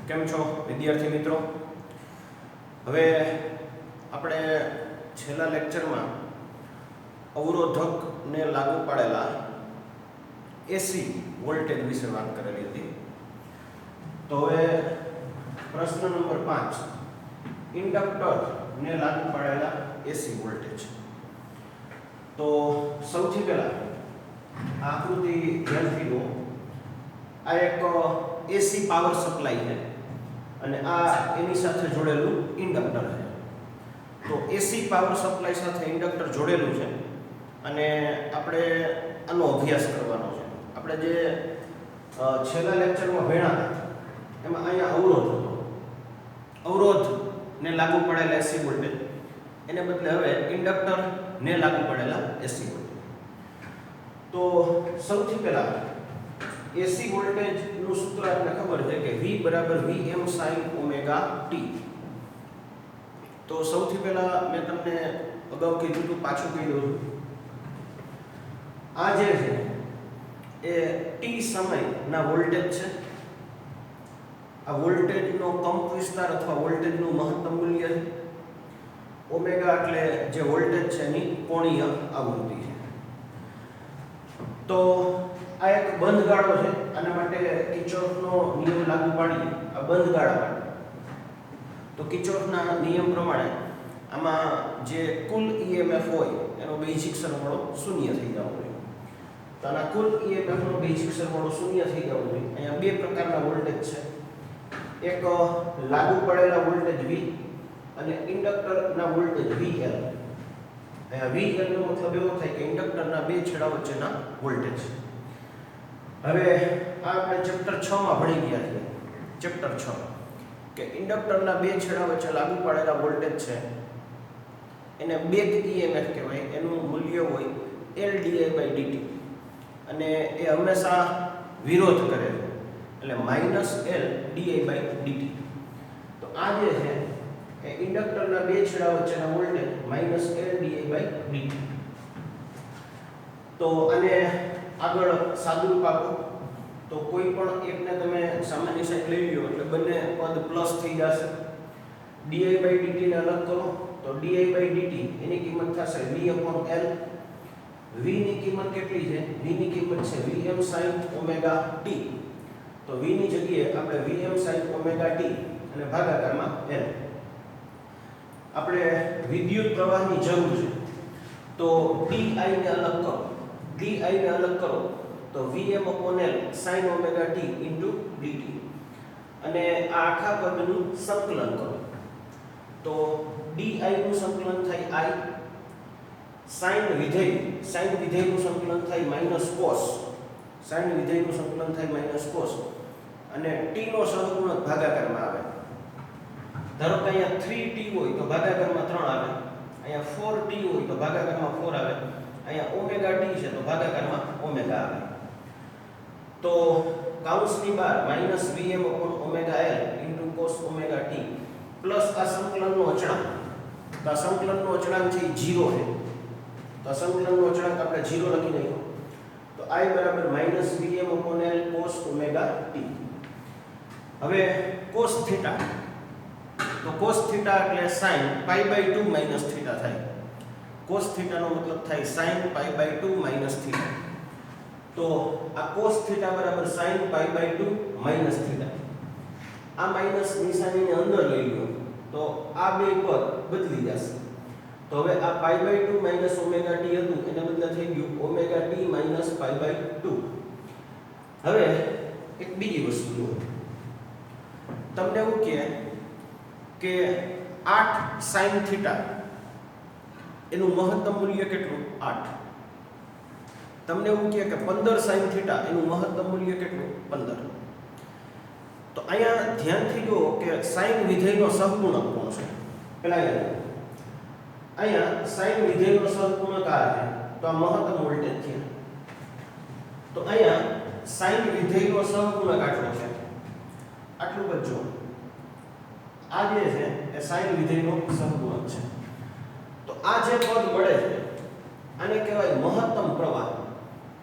કેમ છો વિદ્યાર્થી મિત્રો? હવે આપણે છેલ્લા લેક્ચરમાં અવરોધકને લાગુ પાડેલા એસી વોલ્ટેજ વિશે વાત કરેલી હતી. તો હવે પ્રશ્ન નંબર 5, ઇન્ડક્ટરને લાગુ પાડેલા એસી વોલ્ટેજ. તો સૌથી પહેલા આકૃતિ ધ્યાનથી લો. આ એક એસી પાવર સપ્લાય છે અને આ એની સાથે જોડેલું ઇન્ડક્ટર છે. તો એસી પાવર સપ્લાય સાથે ઇન્ડક્ટર જોડેલું છે અને આપણે આનો અભ્યાસ કરવાનો છે. આપણે જે છેલ્લા લેક્ચરમાં ભણ્યા એમાં અહીંયા અવરોધ હતો. અવરોધને લાગુ પડેલા એસી વોલ્ટેજ, એને બદલે હવે ઇન્ડક્ટરને લાગુ પડેલા એસી વોલ્ટેજ. તો સૌથી પહેલા એસી વોલ્ટેજનું સૂત્ર આપણને ખબર છે કે V બરાબર Vm sin ઓમેગા t. તો સૌથી પહેલા મેં તમને અગાઉ કીધું હતું, પાછું કહી દઉં છું. આ જે છે એ t સમયના વોલ્ટેજ છે. આ વોલ્ટેજનો કંપ વિસ્તાર અથવા વોલ્ટેજનું મહત્તમ મૂલ્ય છે. ઓમેગા એટલે જે વોલ્ટેજ છે એની કોણીય આવૃત્તિ છે. તો આ એક બંધ ગાળો છે. આના માટે કિર્ચોફનો નિયમ લાગુ પાડીએ આ બંધ ગાળા માટે. તો કિર્ચોફના નિયમ પ્રમાણે આમાં જે કુલ EMF હોય એનો બેઝિક સરવાળો શૂન્ય થઈ જવો જોઈએ. તો આના કુલ EMF નો બેઝિક સરવાળો શૂન્ય થઈ જવો જોઈએ. અહીંયા બે પ્રકારના વોલ્ટેજ છે. એક લાગુ પડેલા વોલ્ટેજ V અને ઇન્ડક્ટરના વોલ્ટેજ VL. અહીંયા VL નો મતલબ એવો થાય કે ઇન્ડક્ટરના બે છેડા વચ્ચેના વોલ્ટેજ. હવે આ આપણે ચેપ્ટર 6 માં ભણી ગયા છીએ. ચેપ્ટર 6 કે ઇન્ડક્ટરના બે છેડા વચ્ચે લાગુ પાડેલા વોલ્ટેજ છે એને બેક EMF કહેવાય. એનું મૂલ્ય હોય LdI/dt અને એ હંમેશા વિરોધ કરે છે, એટલે -LdI/dt. તો આ જે છે એ ઇન્ડક્ટરના બે છેડા વચ્ચેના વોલ્ટેજ -LdI/dt. તો આને આગળ સાદુરૂપ આપો તો કોઈ પણ એકને તમે સામાન્ય સાઈડ લઈ લો એટલે બંને પદ પ્લસ થઈ જશે. di/dt ને અલગ કરો તો di/dt એની કિંમત થશે v/L. v ની કિંમત કેટલી છે? v ની કિંમત છે Vm sin ઓમેગા t. તો v ની જગ્યાએ આપણે Vm sin ઓમેગા t અને ભાગાકારમાં L. આપણે વિદ્યુત પ્રવાહની જરૂર છે તો di ને અલગ કરો. di ને અલગ કરો તો Vm/L sin omega t dt. અને આ આખા પદનું સંકલન કરો તો di નું સંકલન થાય I, sin વિધેયનું સંકલન થાય -cos, sin વિધેયનું સંકલન થાય -cos અને t નો સહગુણક ભાગાકારમાં આવે. ધારો કે અહીંયા 3t હોય તો ભાગાકારમાં 3 આવે, અહીંયા 4t હોય તો ભાગાકારમાં 4 આવે, અહીંયા ઓમેગા t છે તો ભાગાકારમાં ઓમેગા આવે. તો કૌંસની બહાર -Vm/L cos omega t plus આ સંકલનનો અચળાંક. તો આ સંકલનનો અચળાંક છે 0 છે. તો આ સંકલનનો અચળાંક આપણે 0 લખી દઈએ. તો I બરાબર -Vm/L cos ઓમેગા t. હવે cos થીટા, તો cos થીટા એટલે sin π/2 - થીટા થાય. cos થીટા નો મતલબ થાય sin π/2 - થીટા. તો આ cos થીટા બરાબર sin π/2 - થીટા. આ માઈનસ નિશાનીને અંદર લઈ લો તો આ બે પદ બદલી જશે. તો હવે આ π/2 - ઓમેગા t હતું એને બદલે થઈ ગયું ઓમેગા t - π/2. હવે એક બીજી વસ્તુ જુઓ. તમને એવું કહે કે 8 sin થીટા એનું મહત્તમ મૂલ્ય કેટલું? 8. તમને એવું કહે કે 15 sin થીટા એનું મહત્તમ મૂલ્ય કેટલું? 15. તો અહીંયા ધ્યાનથી જુઓ કે sin વિધેયનો સહગુણક કોણ છે? પેલા અહીંયા sin વિધેયનો સહગુણક આ છે તો આ મહત્તમ વોલ્ટેજ છે. તો અહીંયા sin વિધેયનો સહગુણક આટલો છે. આટલું બચ્ચો આ જે છે એ sin વિધેયનો સહગુણક છે. તો આ જે પદ મળે છે આને કહેવાય મહત્તમ પ્રવાહ.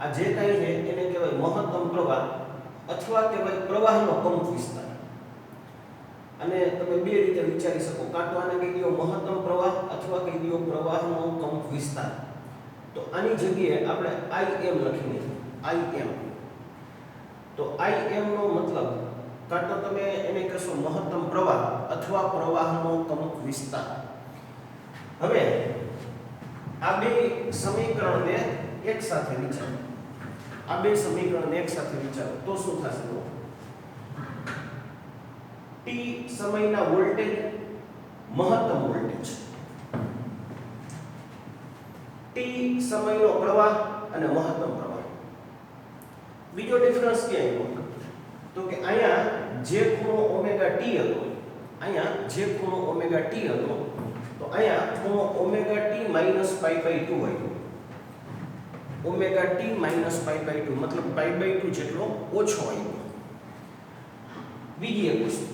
આ જે કાંઈ છે એને કહેવાય મહત્તમ પ્રવાહ અથવા કહેવાય પ્રવાહનો કંપ વિસ્તાર. અને તમે બે રીતે વિચારી શકો, કાં તો આને કહી દો મહત્તમ પ્રવાહ અથવા કહી દો પ્રવાહનો કંપ વિસ્તાર. તો આની જગ્યાએ આપણે IM લખીને IM. તો IM નો મતલબ કાં તો તમે એને કહેશો મહત્તમ પ્રવાહ અથવા પ્રવાહનો કંપ વિસ્તાર. હવે આ બે સમીકરણને એક સાથે વિચારો. આ બે સમીકરણને એક સાથે વિચારો તો શું થશે? T સમયના વોલ્ટેજ મહત્તમ વોલ્ટેજ, T સમયનો પ્રવાહ અને મહત્તમ પ્રવાહ. બીજો ડિફરન્સ ક્યાં આવ્યો? તો કે અહીંયા જે ખૂણો ઓમેગા t હતો, અહીંયા જે ખૂણો ઓમેગા t હતો, તો અહીંયા ખૂણો omega t minus pi by 2 આવ્યો. Omega t minus pi by 2 મતલબ પાઈ બાય 2 જેટલો ઓછો આવ્યો. બીજી એક વસ્તુ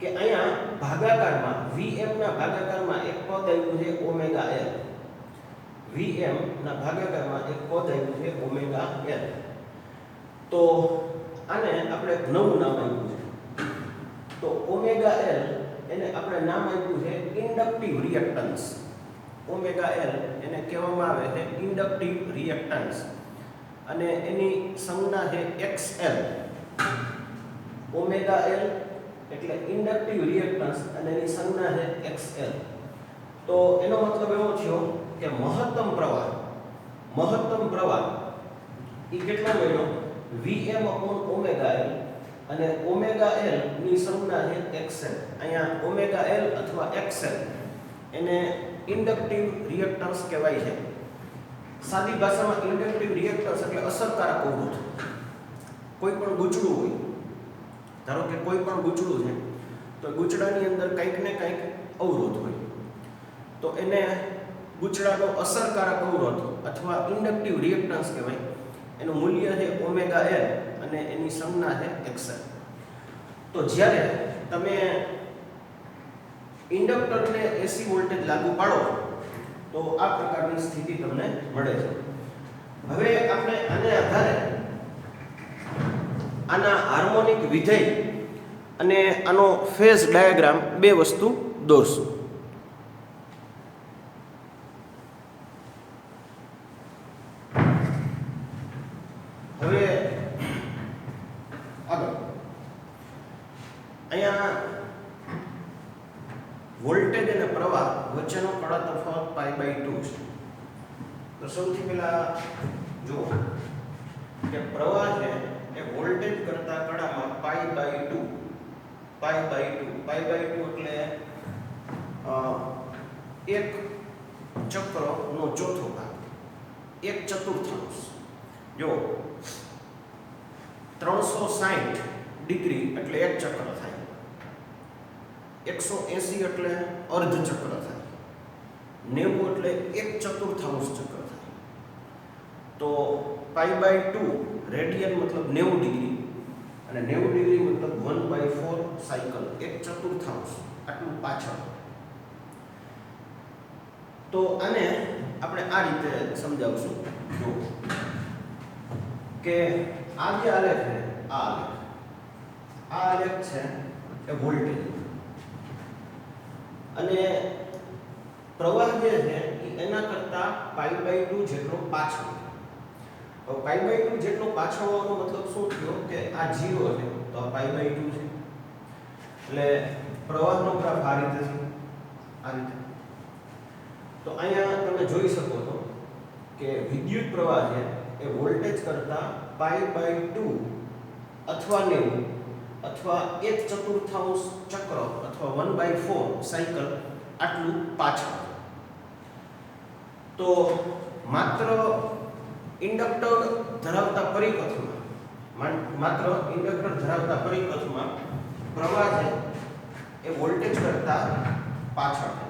કે અહીંયા ભાગાકારમાં Vm ના ભાગાકારમાં એક પદ આવ્યું છે ઓમેગા l. Vm ના ભાગાકારમાં એક પદ આવ્યું છે ઓમેગા l. તો આને આપણે નવું નામ આપ્યું છે. તો ઓમેગા l એને આપણે નામ આપ્યું છે ઇન્ડક્ટિવ રિએક્ટન્સ. ઓમેગા l એને કહેવામાં આવે છે ઇન્ડક્ટિવ રિએક્ટન્સ અને એની સંજ્ઞા છે XL. ઓમેગા l એટલે ઇન્ડક્ટિવ રિએક્ટન્સ અને એની સંજ્ઞા છે XL. તો એનો મતલબ એવો થયો કે મહત્તમ પ્રવાહ એ કેટલો મળ્યો? Vm upon ઓમેગા l અને ઓમેગા l ની સંજ્ઞા છે XL. અહીંયા ઓમેગા l અથવા XL એને ઇન્ડક્ટિવ રિએક્ટન્સ કહેવાય છે. સાદી ભાષામાં ઇન્ડક્ટિવ રિએક્ટન્સ એટલે અસરકારક અવરોધ. કોઈ પણ ગૂંચળું હોય, ધારો કે કોઈ પણ ગૂંચળું છે તો ગૂંચળાની અંદર કંઈક ને કંઈક અવરોધ હોય, તો એને ગૂંચળાનો અસરકારક અવરોધ અથવા ઇન્ડક્ટિવ રિએક્ટન્સ કહેવાય. એનું મૂલ્ય છે ઓમેગા l અને એની સંજ્ઞા છે XL. તો જ્યારે તમે ઇન્ડક્ટરને AC વોલ્ટેજ લાગુ પાડો તો આ પ્રકારની સ્થિતિ તમને મળે છે. હવે આપણે આને આધારે આના હાર્મોનિક વિધેય અને આનો ફેઝ ડાયાગ્રામ બે વસ્તુ દોરશું. હવે આગળ અહીંયા વોલ્ટેજ અને પ્રવાહ વચ્ચેનો કડા તફાવત પાઈ બાય 2 છે. તો સૌથી પહેલા જુઓ કે પ્રવાહ છે એ વોલ્ટેજ કરતા કડામાં પાઈ બાય 2 એટલે એક ચક્રનો ચોથો ભાગ, એક ચતુર્થાંશ. જો 360 ડિગ્રી એટલે એક ચક્ર થાય, 180 એટલે અર્ધ ચક્ર થાય, 90 એટલે એક ચતુર્થાંશ ચક્ર થાય. તો પાઈ બાય 2 રેડિયન મતલબ 90 ડિગ્રી અને 90 ડિગ્રી મતલબ 1/4 સાયકલ, એક ચતુર્થાંશ આટલું પાછળ. તો આને આપણે આ રીતે સમજાવશું. જો કે આ જે આલેખ છે, આ આલેખ છે એ વોલ્ટેજ અને પ્રવાહ જે છે એના કરતા પાઈ બાય 2 જેટલો પાછળ. તો પાઈ બાય 2 જેટલો પાછળ હોવાનો મતલબ શું થયો કે આ 0 છે તો આ પાઈ બાય 2 છે. એટલે પ્રવાહનો ગ્રાફ આ રીતે છે, આ રીતે. તો અહીંયા તમે જોઈ શકો છો કે વિદ્યુત પ્રવાહ છે એ વોલ્ટેજ કરતા પાઈ બાય 2 અથવા 90 અથવા એક ચતુર્થાંશ ચક્ર અથવા 1/4 સાયકલ આટલું પાછળ. તો માત્ર ઇન્ડક્ટર ધરાવતા પરિપથમાં પ્રવાહ છે એ વોલ્ટેજ કરતા પાછળ છે.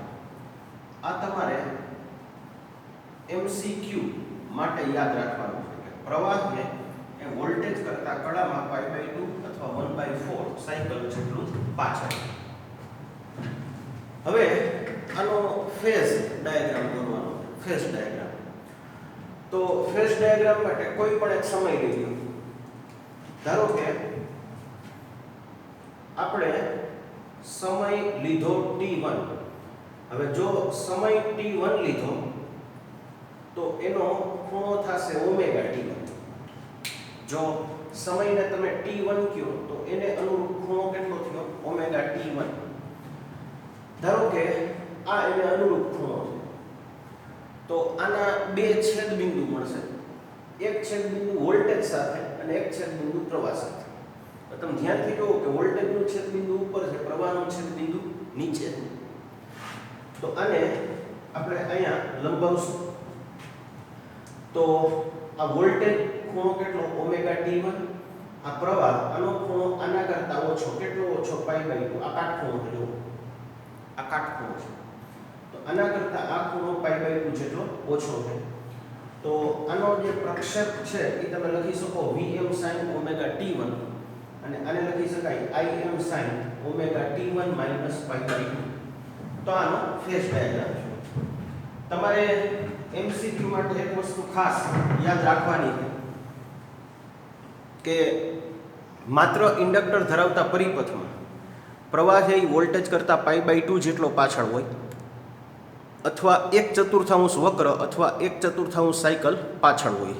આ તમારે MCQ માટે યાદ રાખવાનું છે કે પ્રવાહ છે એ વોલ્ટેજ કરતા કડામાં પાઈ બાય 2 અથવા 1/4 સાયકલ જેટલું પાછળ. હવે આનો ફેઝ ડાયાગ્રામ દોરવાનો. ફેઝ ડાયાગ્રામ, તો ફેઝ ડાયાગ્રામ માટે કોઈ પણ એક સમય લઈ લો. ધારો કે આપણે સમય લીધો t1, હવે જો સમય t1 લીધો તો એનો ખૂણો થશે ઓમેગા t1. જો સમયને તમે t1 કહો તો એને અનુરૂપ ખૂણો કેટલો થયો ઓમેગા t1. ધારો કે આ એને અનુરૂપ ખૂણો છે તો આના બે છેદબિંદુ મળશે, એક છેદબિંદુ વોલ્ટેજ સાથે અને એક છેદબિંદુ પ્રવાહ સાથે. તો તમે ધ્યાનથી જુઓ કે વોલ્ટેજનું છેદબિંદુ ઉપર છે, પ્રવાહનું છેદબિંદુ નીચે. તો આને આપણે અહીંયા લંબાવશું તો આ વોલ્ટેજ ખૂણો કેટલો ઓમેગા t1, આ પ્રવાહ આનો ખૂણો આના કરતા ઓછો, કેટલો ઓછો π/2. આ કાટખૂણો છે, જુઓ આ કાટખૂણો છે, તો આના કરતા આ ખૂણો π/2 જેટલો ઓછો છે. તો આનો જે પ્રક્ષેપ છે એ તમે લખી શકો Vm sin ઓમેગા t1 અને આને લખી શકાય Im sin omega t1 minus π/2. તો આનો ફેઝ ડાયાગ્રામ છે. તમારે MCQ માટે એક વસ્તુ ખાસ યાદ રાખવાની છે કે માત્ર ઇન્ડક્ટર ધરાવતા પરિપથમાં પ્રવાહ છે એ વોલ્ટેજ કરતાં π/2 જેટલો પાછળ હોય, અથવા 1/4 વક્ર અથવા 1/4 સાયકલ પાછળ હોય.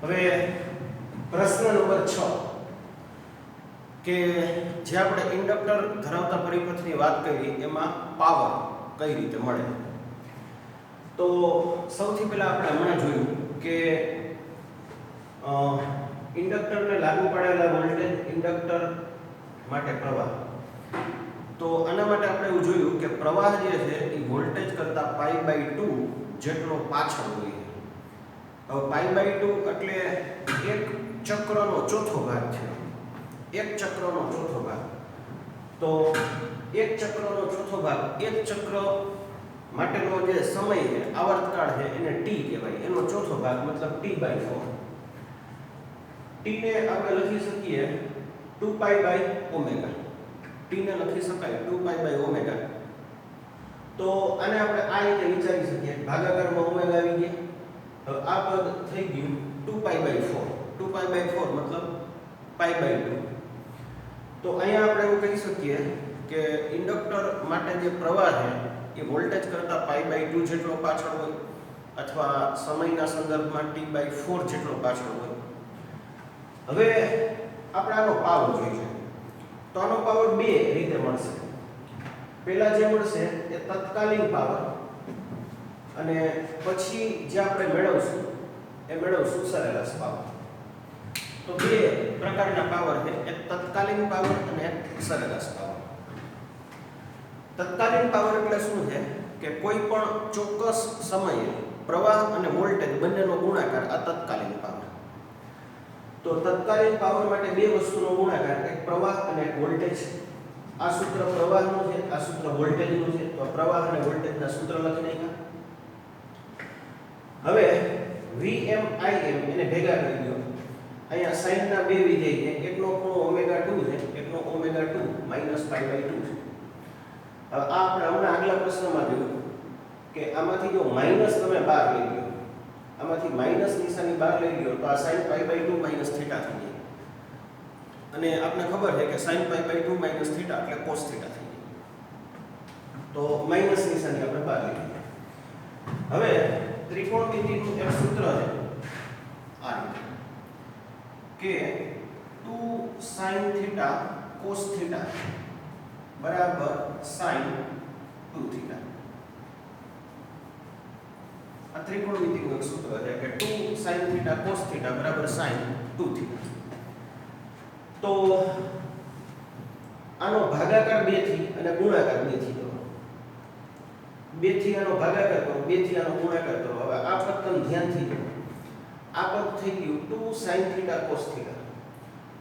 હવે પ્રશ્ન નંબર 6 કે જે આપણે ઇન્ડક્ટર ધરાવતા પરિપથની વાત કરી એમાં પાવર કઈ રીતે મળે. તો સૌથી પહેલા આપણે હમણાં જોયું કે ઇન્ડક્ટરને લાગુ પાડેલા વોલ્ટેજ, ઇન્ડક્ટર માટે પ્રવાહ. તો આના માટે આપણે એવું જોયું કે પ્રવાહ જે છે એ વોલ્ટેજ કરતાં π/2 જેટલો પાછળ હોય. હવે π/2 એટલે એક ચક્રનો ચોથો ભાગ છે, એક ચક્રનો ચોથો ભાગ. તો એક ચક્રનો ચોથો ભાગ, એક ચક્ર માટેનો જે સમય છે, આવર્તકાળ છે, એને t કહેવાય. એનો ચોથો ભાગ મતલબ t/4. t ને આપણે લખી શકીએ 2π/ω. t ને લખી શકાય 2π/ω. તો આને આપણે આ રીતે વિચારી શકીએ, ભાગાકારમાં ઓમેગા આવી ગયા, તો આ પદ થઈ ગયું 2π/4. 2π/4 મતલબ π/2. તો અહીંયા આપણે એવું કહી શકીએ કે ઇન્ડક્ટર માટે જે પ્રવાહ છે એ વોલ્ટેજ કરતાં π/2 જેટલો પાછળ હોય અથવા સમયના સંદર્ભમાં t/4 જેટલો પાછળ હોય. હવે આપણે આનો પાવર જોઈએ. તો આનો પાવર બે રીતે મળશે. પહેલા જે મળશે એ તત્કાલીન પાવર, અને પછી જે આપણે મેળવશું એ મેળવશું સરેરાશ પાવર. તો બે પ્રકારના પાવર છે, એક તત્કાલીન પાવર અને એક સરેરાશ પાવર. તત્કાલીન પાવર એટલે શું છે કે કોઈ પણ ચોક્કસ સમયે પ્રવાહ અને વોલ્ટેજ બંનેનો ગુણાકાર, આ તત્કાલીન પાવર. તો તત્કાલીન પાવર માટે બે વસ્તુનો ગુણાકાર, એક પ્રવાહ અને એક વોલ્ટેજ. આ સૂત્ર પ્રવાહનું છે, આ સૂત્ર વોલ્ટેજનું છે. તો પ્રવાહ અને વોલ્ટેજના સૂત્ર લખી નાખ્યા. હવે Vm Im એને ભેગા કરી દો. અહીંયા sin ના બે વિધેય છે, એકનો ખૂણો ω2 છે, એકનો ω2 માઈનસ π/2 છે. હવે આ આપણે હમણાં આગલા પ્રશ્નમાં જોયું કે આમાંથી જો માઈનસ તમે બહાર લઈ લો, આમાંથી માઈનસ નિશાની બહાર લઈ લો તો આ sin π/2 માઈનસ થીટા થઈ જાય. અને આપણે ખબર છે કે sin π/2 માઈનસ થીટા એટલે cos થીટા થઈ જાય. તો માઈનસ નિશાની આપણે બહાર લઈ લીધી. હવે ત્રિકોણમિતિનું એક સૂત્ર છે આ રીતે કે 2 sin થીટા cos થીટા બરાબર sin 2 થીટા. આ ત્રિકોણમિતિનું એક સૂત્ર છે કે 2 sin થીટા cos થીટા બરાબર sin 2 થીટા. તો આનો ભાગાકાર 2 થી અને ગુણાકાર 2 થી કરો. 2 થી આનો ભાગાકાર કરો, 2 થી આનો ગુણાકાર કરો. હવે આ પદ તમે ધ્યાનથી જુઓ. આ પદ થઈ ગયું 2 sin થીટા cos થીટા.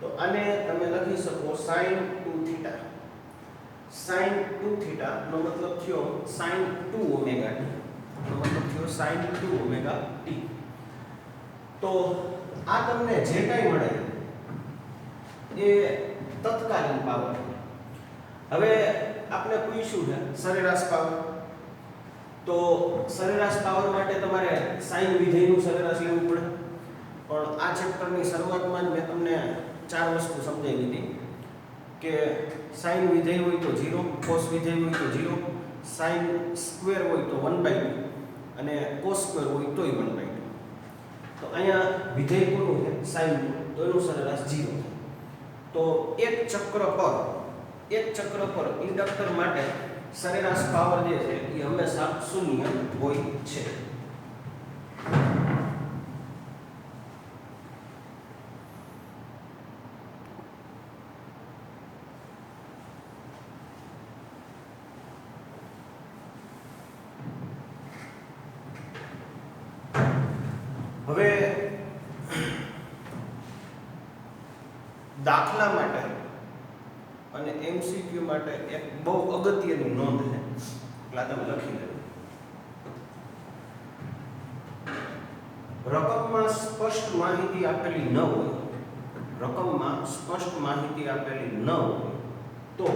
તો આને તમે લખી શકો sin 2 થીટા. sin 2 થીટા નો મતલબ થયો sin 2 ઓમેગા t. નો મતલબ થયો sin 2 ઓમેગા t. તો આ તમને જે કાંઈ મળે એ તત્કાલીન પાવર. હવે આપણે પૂછ્યું છે સરેરાશ પાવર. તો તો સરેરાશ પાવર માટે તમારે સાઇન વિધેયનું સરેરાશ લેવું પડે, પણ આ ચેપ્ટરની શરૂઆતમાં જ મેં તમને 4 વસ્તુ સમજાવી દીધી કે સાઇન વિધેય હોય તો 0, કોસ વિધેય હોય તો 0, સાઇન સ્ક્વેર હોય તો 1/2 અને કોસ સ્ક્વેર હોય તોય 1/2. તો અહીંયા વિધેય કોનું છે? સાઇન, તો એનું સરેરાશ 0 છે. તો એક ચક્ર પર ઇન્ડક્ટર માટે સરેરાશ પાવર જે છે એ હંમેશા 0 હોય છે. હવે દાખલા માટે અને એમસીક્યુ માટે એક બહુ અગત્યની નોંધ છે, એટલે તમે લખી લેજો. રકમમાં સ્પષ્ટ માહિતી આપેલી ન હોય, તો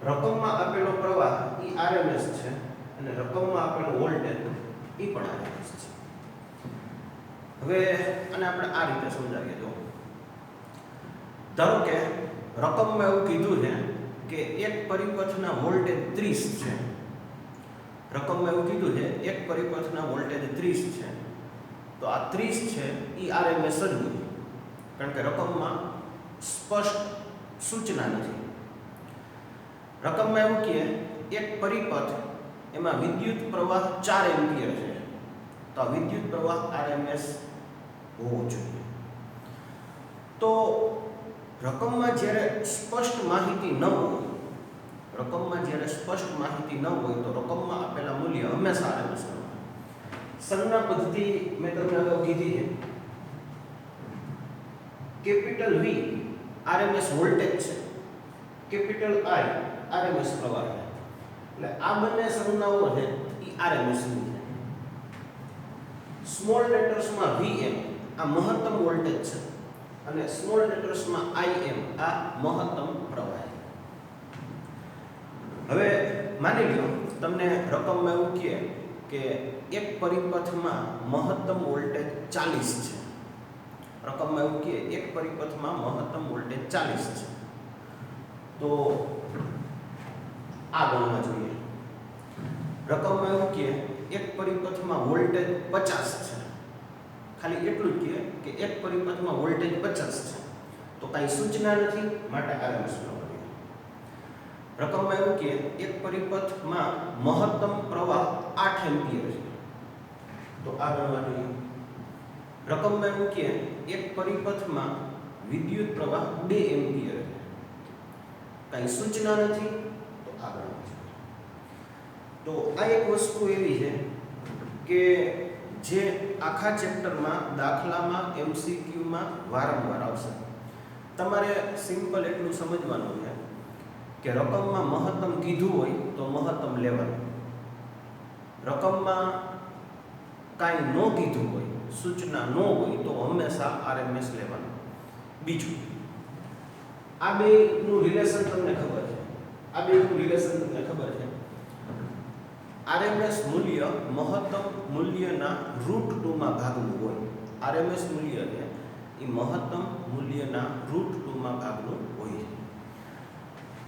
રકમમાં આપેલો પ્રવાહ એ આરએમએસ છે અને રકમમાં આપેલો વોલ્ટેજ એ પણ આરએમએસ છે. હવે આને આપણે આ રીતે સમજાવીએ. જો ધારો કે રકમમાં એવું કીધું છે કે એક પરિપથના વોલ્ટેજ 30 છે. રકમમાં એવું કીધું છે એક પરિપથના વોલ્ટેજ 30 છે. તો આ 30 છે એ આરએમએસ જ હોય, કારણ કે રકમમાં સ્પષ્ટ સૂચના નથી. રકમમાં એવું કહે એક પરિપથ એમાં વિદ્યુત પ્રવાહ 4 એમ્પિયર છે, તો આ વિદ્યુત પ્રવાહ આરએમએસ હોવો જોઈએ. તો રકમમાં જ્યારે સ્પષ્ટ માહિતી ન હોય, તો રકમમાં આપેલા મૂલ્ય હંમેશા આરએમએસ હોય. સંજ્ઞા પદ્ધતિ મેં તમને અગાઉ કીધી છે. કેપિટલ V આરએમએસ વોલ્ટેજ છે, કેપિટલ I આરએમએસ પ્રવાહ છે. એટલે આ બંને સંજ્ઞાઓ છે એ આરએમએસ ની છે. સ્મોલ લેટર્સમાં Vm આ મહત્તમ વોલ્ટેજ છે અને સ્મોલ લેટર્સમાં Im આ મહત્તમ પ્રવાહ છે. હવે માની લો તમને રકમમાં એવું કહે કે એક પરિપથમાં મહત્તમ વોલ્ટેજ 40 છે. રકમમાં એવું કહે એક પરિપથમાં મહત્તમ વોલ્ટેજ 40 છે. તો આ ગણવા જોઈએ. રકમમાં એવું કહે એક પરિપથમાં વોલ્ટેજ 50 છે. ખાલી એટલું જ કહે કે એક પરિપથમાં વોલ્ટેજ 50 છે. તો કાંઈ સૂચના નથી, માટે આરએમએસ ન કરીએ. રકમમાં એવું કહે એક પરિપથમાં મહત્તમ પ્રવાહ 8 એમ્પિયર છે. તો આ ગણવા જોઈએ. રકમમાં એવું કહે એક પરિપથમાં વિદ્યુત પ્રવાહ 2 એમ્પિયર છે. કાંઈ સૂચના નથી, તો આ ગણવા જોઈએ. તો આ એક વસ્તુ એવી છે કે જે આખા ચેપ્ટરમાં દાખલામાં એમસીક્યુમાં વારંવાર આવશે. તમારે સિમ્પલ એટલું સમજવાનું છે કે રકમમાં મહત્તમ કીધું હોય તો મહત્તમ લેવાનું. રકમમાં કાંઈ ન કીધું હોય, સૂચના ન હોય તો હંમેશા આરએમએસ લેવાનું. બીજું, આ બેનું રિલેશન તમને ખબર છે. આરએમએસ મૂલ્ય મહત્તમ મૂલ્યના √2 માં ભાગનું હોય. આરએમએસ મૂલ્ય છે એ મહત્તમ મૂલ્યના √2 માં ભાગનું હોય.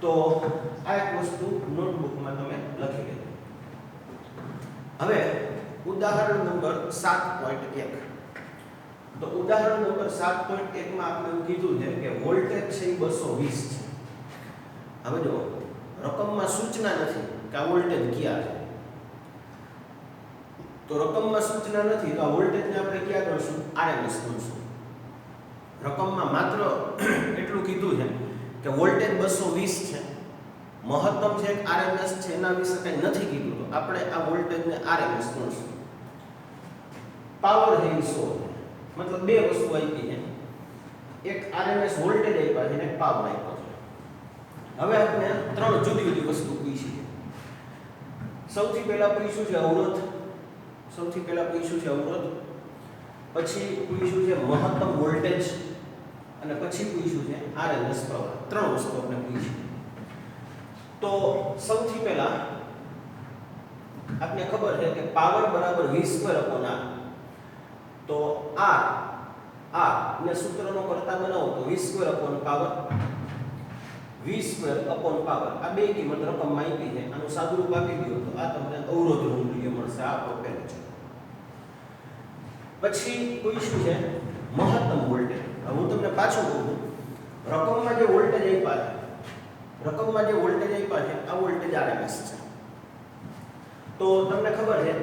તો આ એક વસ્તુ નોટબુકમાં તમે લખી લેજો. હવે ઉદાહરણ નંબર 7.1. તો ઉદાહરણ નંબર 7.1 માં આપણે એવું કીધું છે કે વોલ્ટેજ છે એ 220 છે. હવે જો રકમમાં સૂચના નથી કે આ વોલ્ટેજ ક્યાં છે. તો રકમમાં સૂચના નથી તો આ વોલ્ટેજને આપણે ક્યાં ગણશું? આરએમએસ ગણશું. રકમમાં માત્ર એટલું કીધું છે કે વોલ્ટેજ 220 છે, મહત્તમ છે કે આરએમએસ છે એના વિશે કંઈ નથી કીધું, તો આપણે આ વોલ્ટેજને આરએમએસ ગણશું. પાવર છે એ 100 છે. મતલબ બે વસ્તુ આપી છે, એક આરએમએસ વોલ્ટેજ આપ્યા છે અને એક પાવર આપ્યો છે. હવે આપણે ત્રણ જુદી જુદી વસ્તુ પૂછી છે. સૌથી પહેલા પૂછ્યું છે અવરોધ, પછી પૂછ્યું છે મહત્તમ વોલ્ટેજ અને પછી પૂછ્યું છે આરએમએસ પ્રવાહ. ત્રણ વસ્તુ આપણે પૂછી. તો સૌથી પહેલા आपने खबर है कि पावर बराबर v²/r। तो r ने सूत्रનો કરતા બનાવો તો v²/પાવર v²/પાવર આ બે કિંમત રકમમાં આપી છે, આનું સાદુરૂપ આપી દો તો આ તમને અવરોધનું મૂલ્ય મળશે। આ આપેલું છે। પછી પૂછ્યું છે મહત્તમ વોલ્ટેજ। હવે હું તમને પાછું કહું, રકમમાં જે વોલ્ટેજ આપ્યા છે આ વોલ્ટેજ RMS છે। તો તમને ખબર છે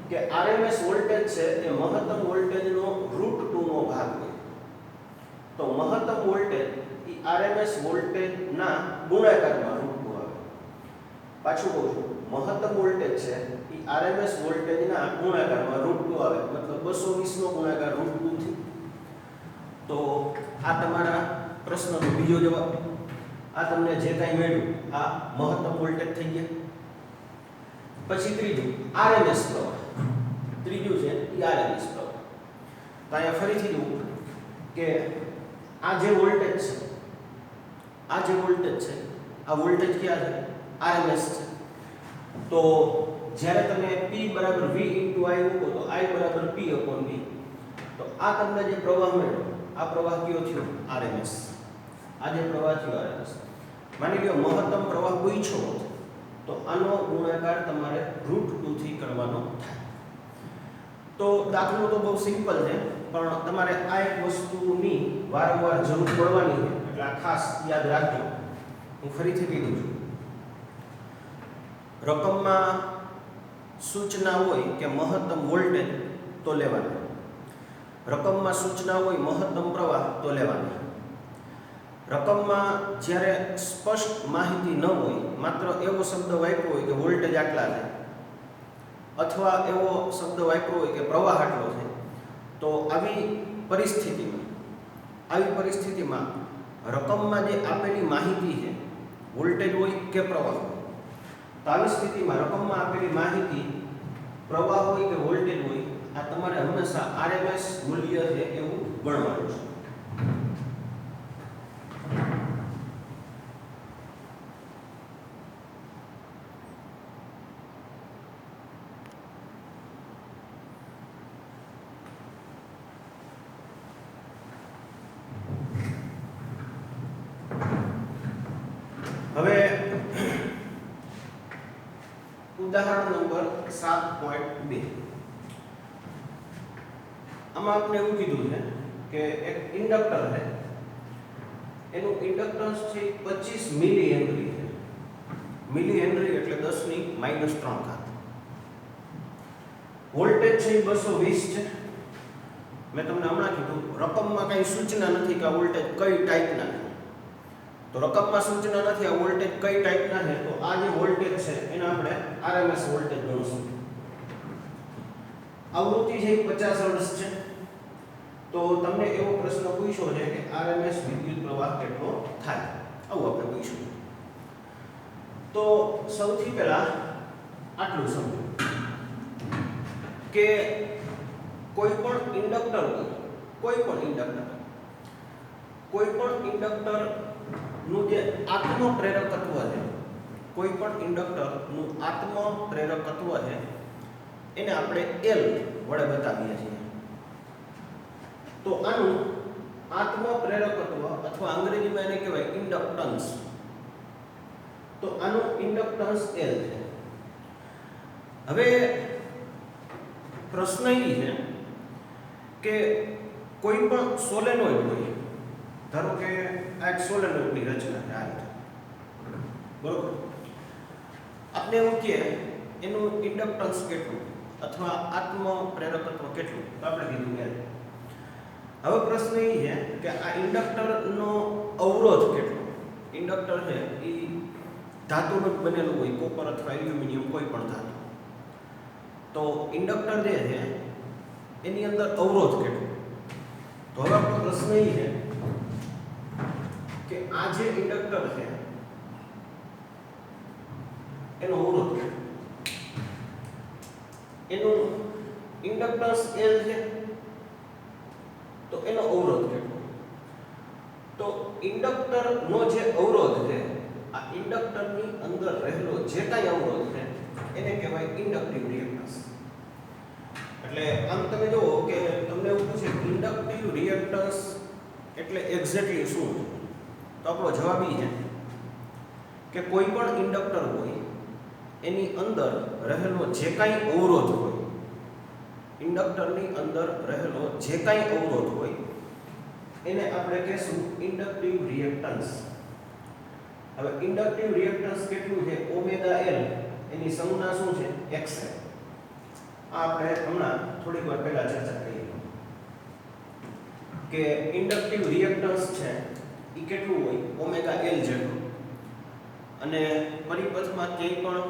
કે RMS વોલ્ટેજ છે એ મહત્તમ વોલ્ટેજનો √2 નો ભાગ હોય। તો મહત્તમ વોલ્ટેજ એ RMS વોલ્ટેજના ગુણાકારમાં √2 આવે। પાછું કહું છું, મહત્તમ વોલ્ટેજ છે એ RMS વોલ્ટેજના ગુણાકારમાં √2 આવે, મતલબ 220 નો ગુણાકાર √2 થી। તો આ તમારા પ્રશ્નનો બીજો જવાબ। આ તમને જે કાંઈ મળ્યું આ મહત્તમ વોલ્ટેજ થઈ ગયા। પછી ત્રીજું RMS પ્રવાહ, ત્રીજું છે એ RMS પ્રવાહ। તો અહીંયા ફરીથી જુઓ કે આ જે વોલ્ટેજ છે આ વોલ્ટેજ ક્યાં છે? RMS છે। તો જ્યારે તમે P બરાબર V * I મૂકો તો I બરાબર P/V। તો આ તમને જે પ્રવાહ મળ્યો આ પ્રવાહ કયો થયો? RMS। આ જે પ્રવાહ થયો RMS। માની લો મહત્તમ પ્રવાહ પૂછ્યો તો આનો ગુણાકાર તમારે √2 થી કરવાનો થાય। તો દાખલો તો બહુ સિમ્પલ છે, પણ તમારે આ એક વસ્તુની વારંવાર જરૂર પડવાની છે, એટલે આ ખાસ યાદ રાખજો। હું ફરીથી કહી દઉં છું, રકમમાં સૂચના હોય કે મહત્તમ વોલ્ટેજ તો લેવાના, રકમમાં સૂચના હોય મહત્તમ પ્રવાહ તો લેવાના। રકમમાં જ્યારે સ્પષ્ટ માહિતી ન હોય, માત્ર એવો શબ્દ વાપર્યો હોય કે વોલ્ટેજ આટલા છે, અથવા એવો શબ્દ વાપર્યો હોય કે પ્રવાહ આટલો છે, તો આવી પરિસ્થિતિમાં રકમમાં જે આપેલી માહિતી છે, વોલ્ટેજ હોય કે પ્રવાહ હોય, તો આવી સ્થિતિમાં રકમમાં આપેલી માહિતી પ્રવાહ હોય કે વોલ્ટેજ હોય, આ તમારે હંમેશા RMS મૂલ્ય છે એવું ગણવાનું છે। હવે ઉદાહરણ નંબર 7.2, આમાં આપણે એવું કીધું છે કે એક ઇન્ડક્ટર છે, એનું ઇન્ડક્ટન્સ છે 25 મિલી હેનરી છે। મિલી હેનરી એટલે 10⁻³ વોલ્ટેજ છે 220 છે। મેં તમને હમણાં કીધું રકમમાં કઈ સૂચના નથી કે આ વોલ્ટેજ કઈ ટાઈપના છે, તો રકમમાં સૂચના નથી આ વોલ્ટેજ કઈ ટાઈપના છે, તો આ જે વોલ્ટેજ છે એને આપણે RMS વોલ્ટેજ ગણશું। આવૃત્તિ છે 50 હર્ટ્ઝ છે। તો તમને એવો પ્રશ્ન પૂછ્યો છે કે RMS વિદ્યુત પ્રવાહ કેટલો થાય, આવું આપણે પૂછ્યું। તો સૌથી પહેલા આટલું સમજો કે કોઈ પણ ઇન્ડક્ટર નું જે આત્મ પ્રેરકત્વ છે, કોઈ પણ ઇન્ડક્ટરનું આત્મ પ્રેરકત્વ છે એને આપણે L વડે બતાવીએ છીએ। તો આનું આત્મ પ્રેરકત્વ અથવા અંગ્રેજીમાં એને કહેવાય ઇન્ડક્ટન્સ। તો આનું ઇન્ડક્ટન્સ L છે। હવે પ્રશ્ન એ છે કે કોઈ પણ સોલેનોઇડ હોય, ધારો કે આ એક સોલેનોઇડની રચના છે, આ બરોબર, આપણે એવું કહે એનું ઇન્ડક્ટન્સ કેટલું અથવા આત્મ પ્રેરકત્વ કેટલું, તો આપણે કીધું કે હવે પ્રશ્ન એ છે કે આ ઇન્ડક્ટરનો અવરોધ કેટલો। ઇન્ડક્ટર છે એ ધાતુનું બનેલું હોય, કોપર અથવા એલ્યુમિનિયમ કોઈ પણ ધાતુ। તો ઇન્ડક્ટર જે છે એની અંદર અવરોધ કેટલો, તો હવે આપણો પ્રશ્ન એ છે કે આ જે ઇન્ડક્ટર છે એનો અવરોધ કેટલો, એનું ઇન્ડક્ટન્સ L છે, તો એનો અવરોધ કેટલો। તો ઇન્ડક્ટરનો જે અવરોધ છે, આ ઇન્ડક્ટરની અંદર રહેલો જે કાંઈ અવરોધ છે એને કહેવાય ઇન્ડક્ટિવ રિએક્ટન્સ. એટલે આમ તમે જુઓ કે તમને એવું પૂછે ઇન્ડક્ટિવ રિએક્ટન્સ એટલે એક્ઝેક્ટલી શું છે, તો આપણો જવાબ એ છે કે કોઈ પણ ઇન્ડક્ટર હોય એની અંદર રહેલો જે કાંઈ અવરોધ હોય, ઇન્ડક્ટરની અંદર રહેલો જે કાંઈ અવરોધ હોય એને આપણે કહેશું ઇન્ડક્ટિવ રિએક્ટન્સ. હવે ઇન્ડક્ટિવ રિએક્ટન્સ કેટલું છે ઓમેગા એલ, એની સંજ્ઞા શું છે XL. આ આપણે હમણાં થોડીક વાર પહેલા ચર્ચા કરી કે ઇન્ડક્ટિવ રિએક્ટન્સ છે એ કેટલું હોય ઓમેગા એલ જેટલું, અને પરિપથમાં ક્યાંય પણ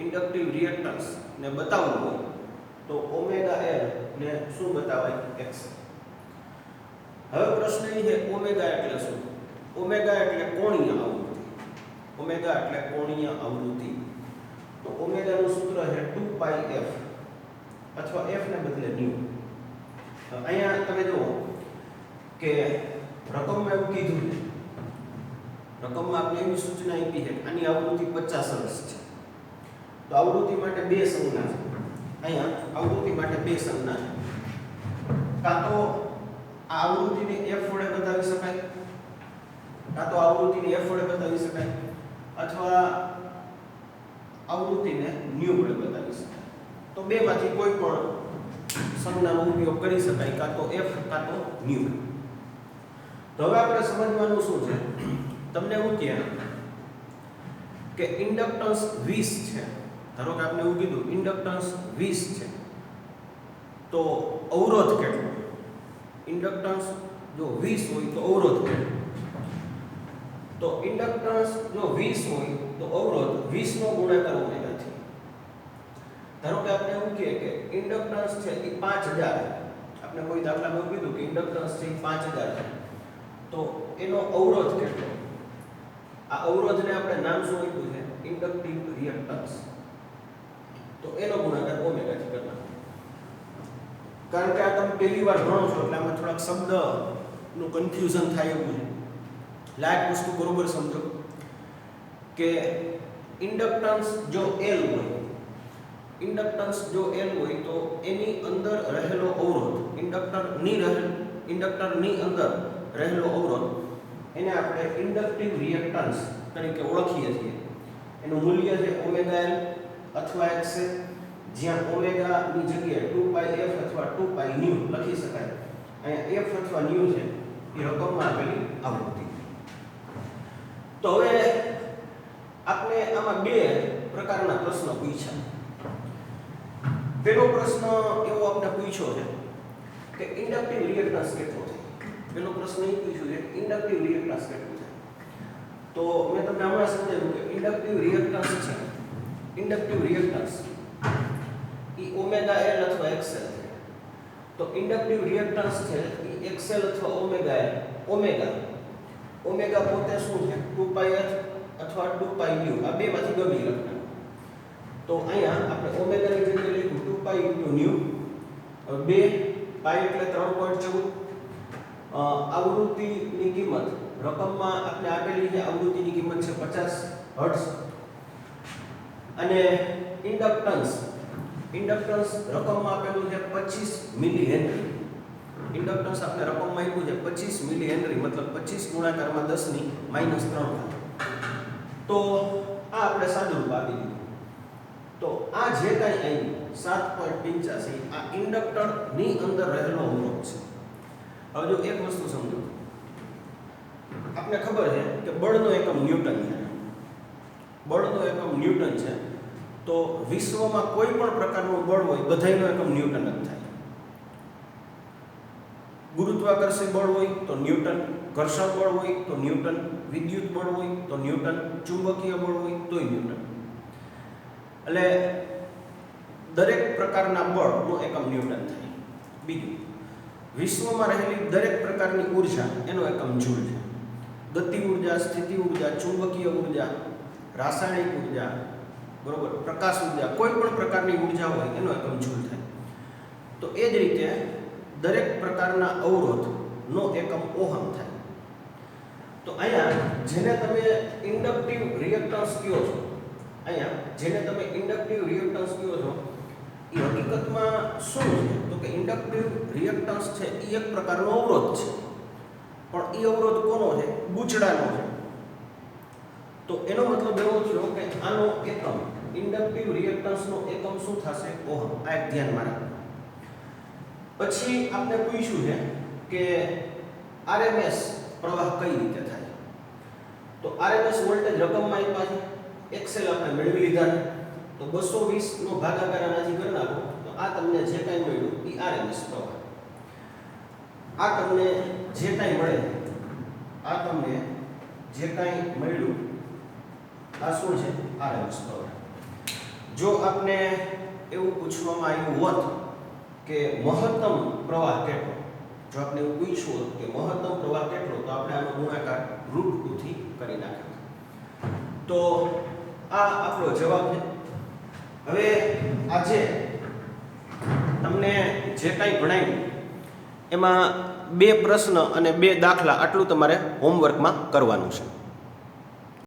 ઇન્ડક્ટિવ રિએક્ટન્સ ને બતાવવું હોય તો ઓમેગા એલ ને શું બતાવાય XL. હવે પ્રશ્ન એ છે ઓમેગા એટલે શું? ઓમેગા એટલે કોણીય આવૃત્તિ. ઓમેગા એટલે કોણીય આવૃત્તિ. તો ઓમેગા નું સૂત્ર છે 2πf અથવા f ને બદલે ન્યુ. અહીંયા તમે જુઓ કે રકમમાં એવું કીધું છે, રકમમાં આપણે એવી સૂચના આપી છે આની આવૃત્તિ 50 હર્ટ્ઝ છે. તો આવૃત્તિ માટે બે સંજ્ઞા છે. અહીંયા આવૃત્તિ માટે બે સંજ્ઞા છે. કાં તો આ આવૃત્તિને f વડે બતાવી શકાય, કાં તો આવૃત્તિને f વડે બતાવી શકાય, અથવા આવૃત્તિને ન્યુ વડે બતાવી શકાય. તો બેમાંથી કોઈ પણ સંજ્ઞાનો ઉપયોગ કરી શકાય, કાં તો f કાં તો ન્યુ. તો હવે આપણે સમજવાનું શું છે, તમને એવું કહે કે ઇન્ડક્ટન્સ 20 છે. ધારો કે આપણે એવું કીધું ઇન્ડક્ટન્સ 20 છે, તો અવરોધ કેટલો? ઇન્ડક્ટન્સ જો 20 હોય તો અવરોધ કેટલો? તો ઇન્ડક્ટન્સ જો 20 હોય તો અવરોધ 20 નો ગુણાકાર ઓમેગા છે. ધારો કે આપણે એવું કહે કે ઇન્ડક્ટન્સ છે એ 5000 છે. આપણે કોઈ દાખલામાં એવું કીધું કે ઇન્ડક્ટન્સ છે એ 5000 છે, તો એનો અવરોધ કેટલો? આ અવરોધને આપણે નામ શું આપ્યું છે ઇન્ડક્ટિવ રિએક્ટન્સ. તો એનો ગુણાકાર ઓમેગા થી કરવાનો. કારણ કે આ તમે પહેલી વાર ભણો છો એટલે આમાં થોડાક શબ્દનું કન્ફ્યુઝન થાય એવું છે. લાયક વસ્તુ બરોબર સમજો કે ઇન્ડક્ટન્સ જો L હોય, ઇન્ડક્ટન્સ જો L હોય તો એની અંદર રહેલો અવરોધ, ઇન્ડક્ટરની અંદર રહેલો અવરોધ એને આપણે ઇન્ડક્ટિવ રિએક્ટન્સ તરીકે ઓળખીએ છીએ. એનું મૂલ્ય છે ઓમેગા L અથવા XL, જ્યાં ઓમેગા ની જગ્યાએ 2πf અથવા 2π ન્યુ લખી શકાય. અહીંયા f અથવા ન્યુ છે એ રકમમાં આપેલી આવૃત્તિ. તો હવે આપણે આમાં બે પ્રકારના પ્રશ્નો પૂછ્યા. પહેલો પ્રશ્ન એવો આપણે પૂછ્યો છે કે ઇન્ડક્ટિવ રિએક્ટન્સ કેટલો છે. પહેલો પ્રશ્ન એ પૂછ્યો છે ઇન્ડક્ટિવ રિએક્ટન્સ કેટલું છે. તો મેં તમને હમણાં સમજાવ્યું કે ઇન્ડક્ટિવ રિએક્ટન્સ છે, ઇન્ડક્ટિવ રિએક્ટન્સ એ ઓમેગા L અથવા XL છે. તો ઇન્ડક્ટિવ રિએક્ટન્સ છે એ XL અથવા ઓમેગા L. ઓમેગા પોતે શું છે 2πf અથવા 2π ન્યુ, આ બેમાંથી ગમે લખવાનું. તો અહીંયા આપણે ઓમેગા ની જગ્યાએ લખ્યું 2π ન્યુ. હવે 2 પાઈ એટલે 3.14. આવૃત્તિની કિંમત રકમમાં આપણે આપેલી છે, આવૃત્તિની કિંમત છે 50 હર્ટ્ઝ. અને ઇન્ડક્ટન્સ રકમમાં આપેલું છે 25 મિલી હેનરી. ઇન્ડક્ટન્સ આપણે રકમમાં આપ્યું છે 25 મિલી હેનરી, મતલબ 25 ગુણાકારમાં 10 ની -3. તો આ આપણે સાદું રૂપ આપી દીધું. તો આ જે કાંઈ આવ્યું 7.85 આ ઇન્ડક્ટરની અંદર રહેલો અવરોધ છે. હવે જો એક વસ્તુ સમજો, આપને ખબર છે કે બળનો એકમ ન્યૂટન છે. બળનો એકમ ન્યૂટન છે. તો વિશ્વમાં કોઈ પણ પ્રકારનું બળ હોય બધાયનો એકમ ન્યૂટન જ થાય. ગુરુત્વાકર્ષણ બળ હોય તો ન્યૂટન, ઘર્ષણ બળ હોય તો ન્યૂટન, વિદ્યુત બળ હોય તો ન્યૂટન, ચુંબકીય બળ હોય તોય ન્યૂટન. એટલે દરેક પ્રકારના બળનો એકમ ન્યૂટન થાય. બીજું, વિશ્વમાં રહેલી દરેક પ્રકારની ઉર્જા એનો એકમ જૂલ છે. ગતિ ઉર્જા, સ્થિતિ ઉર્જા, ચુંબકીય ઉર્જા, રાસાયણિક ઉર્જા, બરોબર, પ્રકાશ ઉર્જા, કોઈ પણ પ્રકારની ઉર્જા હોય એનો એકમ જૂલ થાય. તો એ જ રીતે દરેક પ્રકારના અવરોધનો એકમ ઓહમ થાય. તો અહીંયા જેને તમે ઇન્ડક્ટિવ રિએક્ટન્સ કહો છો અહીંયા જેને તમે ઇન્ડક્ટિવ રિએક્ટન્સ કહો છો એ હકીકતમાં શું છે તો કે ઇન્ડક્ટિવ રિએક્ટન્સ છે એ એક પ્રકારનો અવરોધ છે, પણ એ અવરોધ કોનો છે? ગૂંચળાનો છે. તો એનો મતલબ એવો થયો કે આનો એકમ ઇન્ડક્ટિવ રિએક્ટન્સનો એકમ શું થશે? ઓહમ. આ એક ધ્યાનમાં રાખો. પછી આપણે પૂછ્યું છે કે આરએમએસ પ્રવાહ કઈ રીતે થાય? તો આરએમએસ વોલ્ટેજ રકમમાં આપ્યા છે, એક્સેલ આપણે મેળવી લીધા છે. તો 220 નો ભાગાકાર આનાથી કરી નાખો તો આ તમને જે કાંઈ મળ્યું એ આરએમએસ પ્રવાહ. આ તમને જે કાંઈ મળે, આ તમને જે કાંઈ મળ્યું આ શું છે? આરએમએસ પ્રવાહ. જો આપને એવું પૂછવામાં આવ્યું હોત કે મહત્તમ પ્રવાહ કેટલો, જો આપણે એવું પૂછ્યું હોત કે મહત્તમ પ્રવાહ કેટલો, તો આપણે આનો ગુણાકાર √2 થી કરી નાખ્યો. તો આ આપણો જવાબ છે. હવે આજે તમને જે કાંઈ ભણાવ્યું એમાં 2 પ્રશ્ન અને 2 દાખલા આટલું તમારે હોમવર્કમાં કરવાનું છે.